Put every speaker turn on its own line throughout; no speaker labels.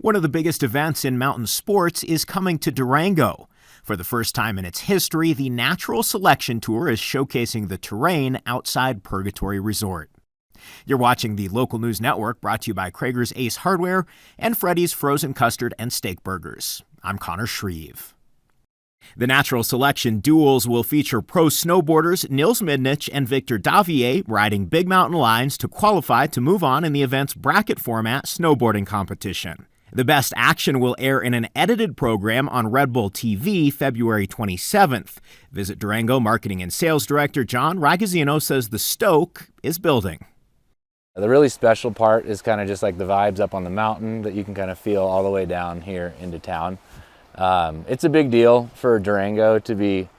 One of the biggest events in mountain sports is coming to Durango. For the first time in its history, the Natural Selection Tour is showcasing the terrain outside Purgatory Resort. You're watching the Local News Network, brought to you by Krager's Ace Hardware and Freddy's Frozen Custard and Steak Burgers. I'm Connor Shreve. The Natural Selection Duels will feature pro snowboarders Nils Midnich and Victor Davier riding big mountain lines to qualify to move on in the event's bracket format snowboarding competition. The best action will air in an edited program on Red Bull TV February 27th. Visit Durango Marketing and Sales Director John Ragazzino says the stoke is building.
The really special part is kind of just like the vibes up on the mountain that you can kind of feel all the way down here into town. It's a big deal for Durango to be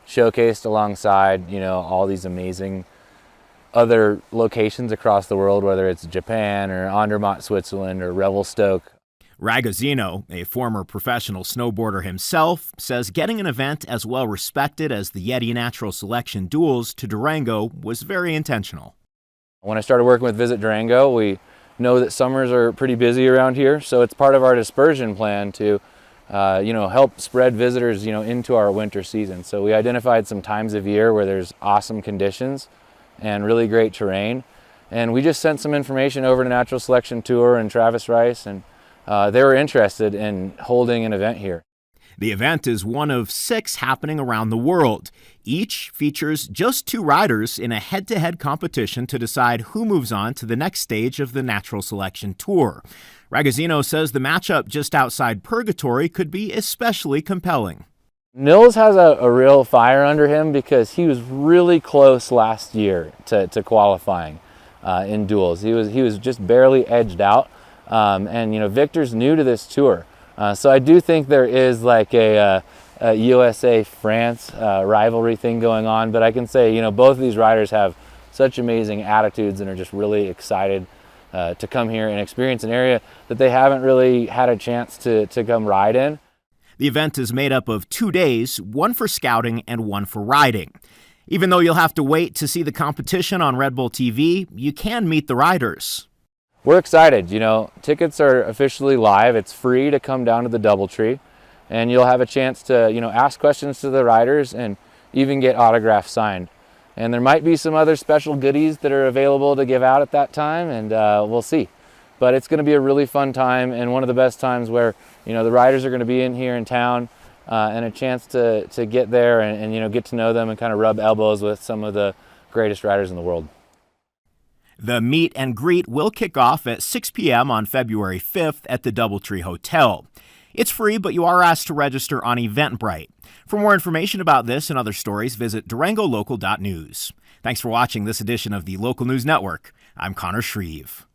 showcased alongside, all these amazing other locations across the world, whether it's Japan or Andermatt, Switzerland, or Revelstoke.
Ragazzino, a former professional snowboarder himself, says getting an event as well respected as the YETI Natural Selection DUELS to Durango was very intentional.
When I started working with Visit Durango, we know that summers are pretty busy around here, so it's part of our dispersion plan to help spread visitors, into our winter season. So we identified some times of year where there's awesome conditions and really great terrain. And we just sent some information over to Natural Selection Tour and Travis Rice, and they were interested in holding an event here.
The event is one of 6 happening around the world. Each features just 2 riders in a head-to-head competition to decide who moves on to the next stage of the Natural Selection Tour. Ragazzino says the matchup just outside Purgatory could be especially compelling.
Nils has a real fire under him because he was really close last year to qualifying in duels. He was just barely edged out, and Victor's new to this tour. So I do think there is like a USA-France rivalry thing going on, but I can say, both of these riders have such amazing attitudes and are just really excited to come here and experience an area that they haven't really had a chance to come ride in.
The event is made up of 2 days, one for scouting and one for riding. Even though you'll have to wait to see the competition on Red Bull TV, you can meet the riders.
We're excited. Tickets are officially live. It's free to come down to the DoubleTree, and you'll have a chance to, ask questions to the riders and even get autographs signed. And there might be some other special goodies that are available to give out at that time, and we'll see. But it's going to be a really fun time, and one of the best times where, the riders are going to be in here in town, and a chance to get there and get to know them and kind of rub elbows with some of the greatest riders in the world.
The meet and greet will kick off at 6 p.m. on February 5th at the DoubleTree Hotel. It's free, but you are asked to register on Eventbrite. For more information about this and other stories, visit durangolocal.news. Thanks for watching this edition of the Local News Network. I'm Connor Shreve.